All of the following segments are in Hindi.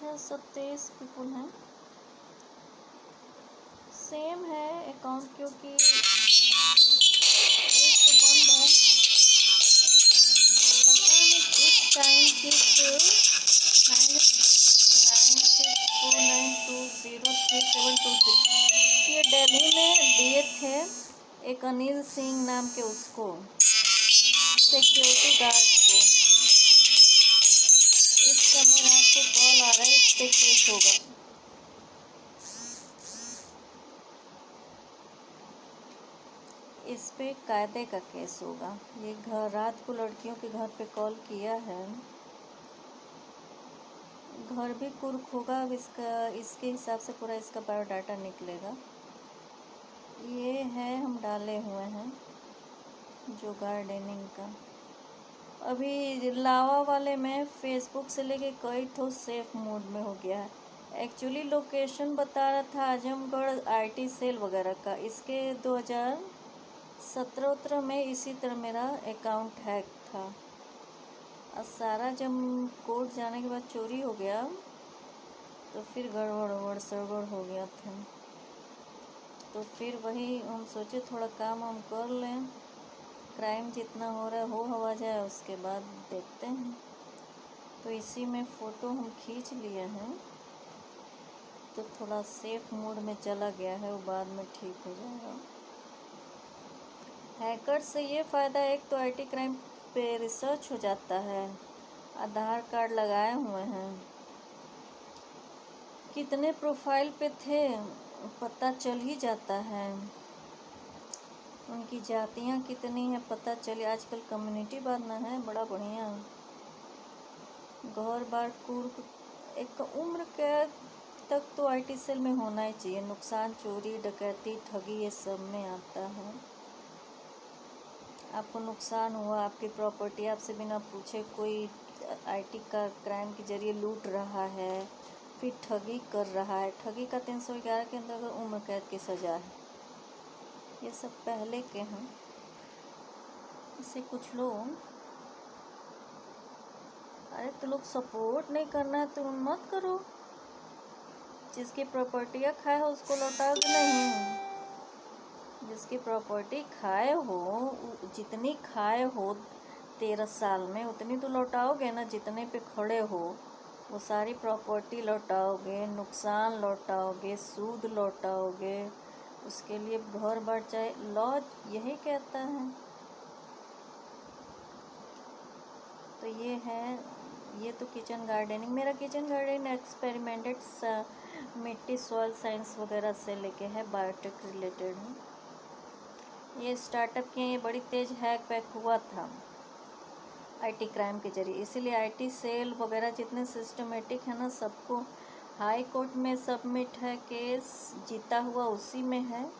27 पीपल हैं। सेम है अकाउंट, क्योंकि एक तो बंद है, पता नहीं किस टाइम किस 9649203726 ये दिल्ली में दिए थे एक अनिल सिंह नाम के उसको, सिक्योरिटी गार्ड को। इस समय रात को कॉल आ रहा है, इस पे केस होगा। इस पे कायदे का केस होगा। ये घर रात को लड़कियों के घर पे कॉल किया है, घर भी कुर्क होगा। अब इसके हिसाब से पूरा इसका बायोडाटा निकलेगा। ये है हम डाले हुए हैं जो गार्डनिंग का। अभी लावा वाले में फेसबुक से लेके कई ठो सेफ मोड में हो गया है। एक्चुअली लोकेशन बता रहा था आजमगढ़ आईटी सेल वगैरह का। इसके 2017-18 में इसी तरह मेरा अकाउंट हैक था और सारा जब कोर्ट जाने के बाद चोरी हो गया तो फिर गड़बड़ सड़बड़ हो गया था। तो फिर वही हम सोचे थोड़ा काम हम कर लें, क्राइम जितना हो रहा है हो हवा जाए, उसके बाद देखते हैं। तो इसी में फ़ोटो हम खींच लिए हैं, तो थोड़ा सेफ मोड में चला गया है, वो बाद में ठीक हो जाएगा। हैकर से ये फ़ायदा, एक तो आईटी क्राइम पे रिसर्च हो जाता है, आधार कार्ड लगाए हुए हैं, कितने प्रोफाइल पे थे पता चल ही जाता है, उनकी जातियाँ कितनी हैं पता चले। आजकल कम्युनिटी बनना है बड़ा बढ़िया। घर बार कुर्क, एक उम्र कैद तक तो आईटी सेल में होना ही चाहिए। नुकसान, चोरी, डकैती, ठगी, ये सब में आता है। आपको नुकसान हुआ, आपकी प्रॉपर्टी आपसे बिना पूछे कोई आईटी का क्राइम के जरिए लूट रहा है, फिर ठगी कर रहा है। ठगी का 311 के अंतर्गत उम्र कैद की सज़ा है। ये सब पहले के हैं। इसे कुछ लोग, अरे तो लोग सपोर्ट नहीं करना है तो मत करो। जिसकी प्रॉपर्टियाँ खाए हो उसको लौटाओगे नहीं। जिसकी प्रॉपर्टी खाए हो, जितनी खाए हो 13 साल में उतनी तो लौटाओगे ना। जितने पे खड़े हो वो सारी प्रॉपर्टी लौटाओगे, नुकसान लौटाओगे, सूद लौटाओगे। उसके लिए घर बार चाहे लॉ यही कहता है। तो ये है, ये तो किचन गार्डनिंग, मेरा किचन गार्डन एक्सपेरिमेंटेड मिट्टी सॉइल साइंस वगैरह से लेके है, बायोटेक रिलेटेड है। ये स्टार्टअप किए, ये बड़ी तेज़ हैक वैक हुआ था आईटी क्राइम के जरिए। इसीलिए आईटी सेल वगैरह जितने सिस्टमेटिक है ना, सबको हाई कोर्ट में सबमिट है केस, जीता हुआ उसी में है।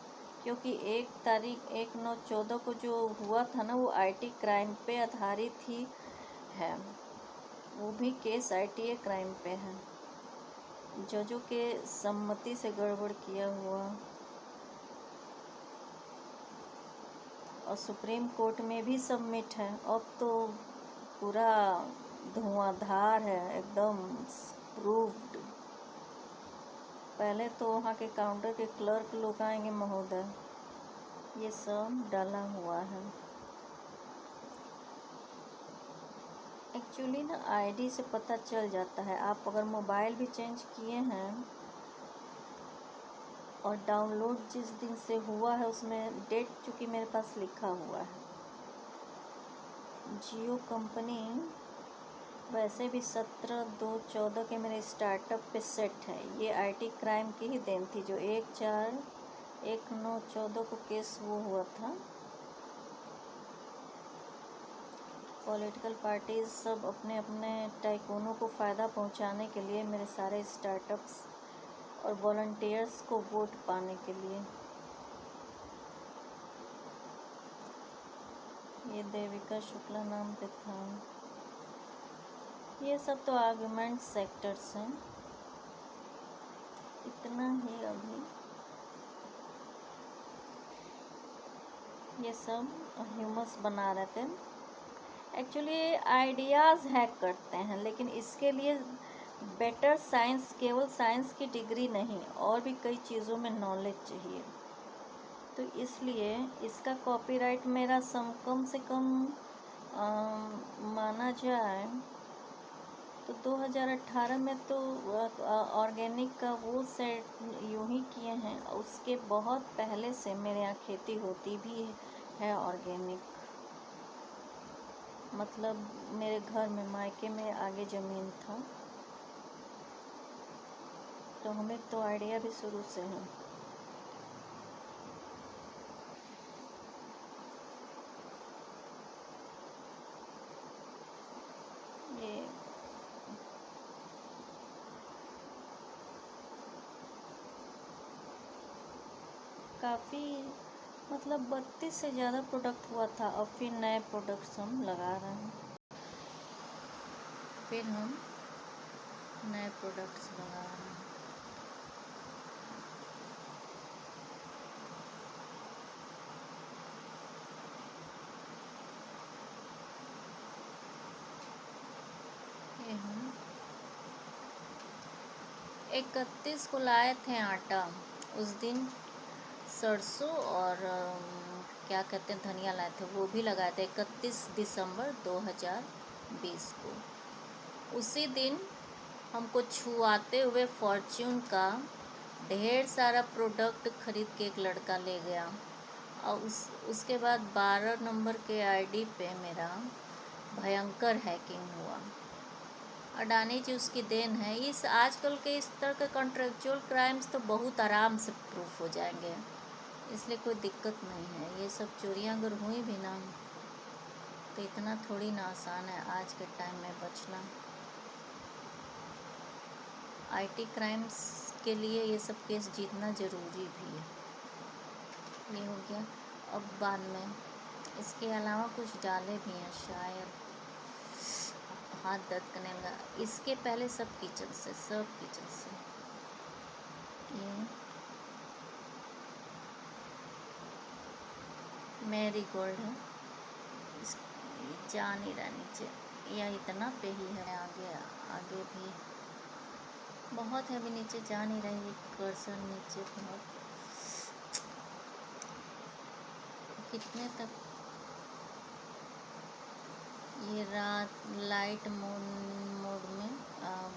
क्योंकि 1/9/14 को जो हुआ था ना, वो आईटी क्राइम पे आधारित ही है। वो भी केस आईटी क्राइम पे है, जजों के सम्मति से गड़बड़ किया हुआ। और सुप्रीम कोर्ट में भी सबमिट है। अब तो पूरा धुआंधार है, एकदम प्रूव्ड। पहले तो वहाँ के काउंटर के क्लर्क लोग आएंगे, महोदय ये सब डाला हुआ है। एक्चुअली ना आईडी से पता चल जाता है। आप अगर मोबाइल भी चेंज किए हैं और डाउनलोड जिस दिन से हुआ है उसमें डेट चूँकि मेरे पास लिखा हुआ है। जियो कंपनी वैसे भी 17/2/14 के मेरे स्टार्टअप पे सेट है। ये आईटी क्राइम की ही देन थी, जो 1/4/19/14 को केस वो हुआ था। पॉलिटिकल पार्टीज सब अपने अपने टाइकूनों को फ़ायदा पहुंचाने के लिए, मेरे सारे स्टार्टअप्स और वॉलंटियर्स को वोट पाने के लिए। ये देविका शुक्ला नाम पे था। ये सब तो आर्गुमेंट सेक्टर्स हैं। इतना ही अभी। ये सब ह्यूमस बना रहे थे। एक्चुअली आइडियाज़ हैक करते हैं, लेकिन इसके लिए बेटर साइंस केवल साइंस की डिग्री नहीं, और भी कई चीज़ों में नॉलेज चाहिए। तो इसलिए इसका कॉपीराइट मेरा कम से कम माना जाए तो 2018 में तो ऑर्गेनिक का वो सेट यूं ही किए हैं। उसके बहुत पहले से मेरे यहाँ खेती होती भी है ऑर्गेनिक। मतलब मेरे घर में मायके में आगे ज़मीन था, तो हमें तो आइडिया भी शुरू से है। ये काफ़ी मतलब 32 से ज़्यादा प्रोडक्ट हुआ था। अब फिर नए प्रोडक्ट्स हम लगा रहे हैं, फिर हम नए प्रोडक्ट्स लगा रहे हैं। ये हम 31 को लाए थे आटा। उस दिन सरसों और क्या कहते हैं धनिया लाए थे, वो भी लगाए थे 31 दिसंबर 2020 को। उसी दिन हमको छुआते हुए फॉर्च्यून का ढेर सारा प्रोडक्ट खरीद के एक लड़का ले गया। और उसके बाद 12 नंबर के आईडी पे मेरा भयंकर हैकिंग हुआ। अडानी जी उसकी देन है। इस आजकल के इस तरह के कॉन्ट्रेक्चुअल क्राइम्स तो बहुत आराम से प्रूफ हो जाएंगे, इसलिए कोई दिक्कत नहीं है। ये सब चोरियां अगर हुई भी ना तो इतना थोड़ी ना आसान है आज के टाइम में बचना। आईटी क्राइम्स के लिए ये सब केस जीतना ज़रूरी भी है। ये हो गया। अब बाद में इसके अलावा कुछ डाले भी हैं शायद, हाथ दर्द करने लगा। इसके पहले सब किचन से ये मैरी गोल्ड है। इस जा नहीं रहा नीचे, या इतना पे ही है। आगे भी बहुत है, अभी नीचे जा नहीं रही कर्सर नीचे बहुत। कितने तक ये रात लाइट मोड में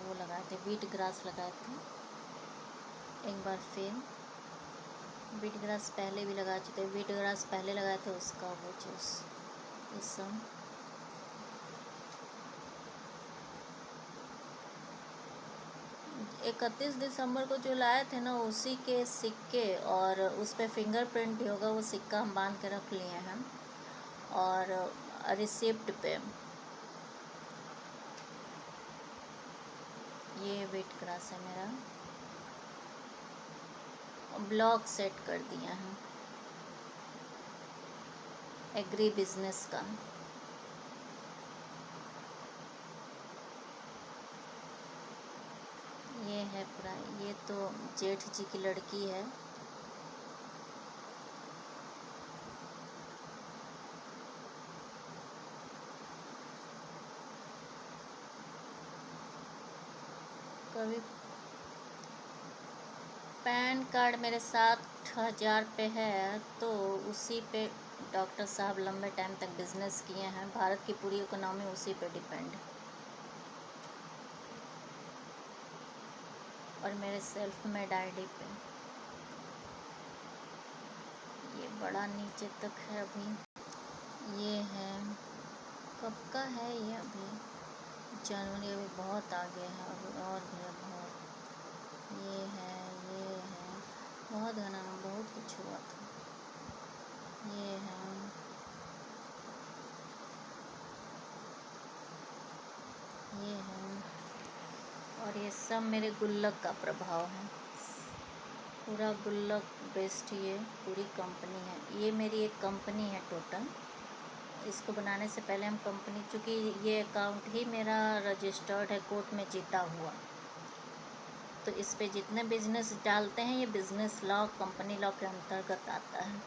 वो लगाए थे, वीट ग्रास लगाए थे एक बार। फिर वीट ग्रास पहले भी लगा चुके, वीट ग्रास पहले लगाए थे उसका वो जूस। इस सब 31 दिसंबर को जो लाए थे ना, उसी के सिक्के और उस पर फिंगरप्रिंट भी होगा, वो सिक्का हम बांध के रख लिए हैं। और रिसिप्ट पे ये वेट ग्रास है मेरा, ब्लॉग सेट कर दिया है एग्री बिजनेस का। ये है पूरा। ये तो जेठ जी की लड़की है। कभी पैन कार्ड मेरे 60,000 पे है, तो उसी पे डॉक्टर साहब लंबे टाइम तक बिजनेस किए हैं। भारत की पूरी इकोनॉमी उसी पे डिपेंड है। और मेरे सेल्फ मेड आईडी पे ये बड़ा नीचे तक है अभी। ये है कब का है ये, अभी जनवरी, अभी बहुत आगे है, अभी और भी है बहुत। ये है बहुत घना, बहुत कुछ हुआ था। ये है और ये सब मेरे गुल्लक का प्रभाव है। पूरा गुल्लक बेस्ड ये पूरी कंपनी है। ये मेरी एक कंपनी है टोटल। इसको बनाने से पहले हम कंपनी, चूँकि ये अकाउंट ही मेरा रजिस्टर्ड है कोर्ट में जीता हुआ, तो इस पे जितने बिजनेस डालते हैं ये बिजनेस लॉ कंपनी लॉ के अंतर्गत आता है।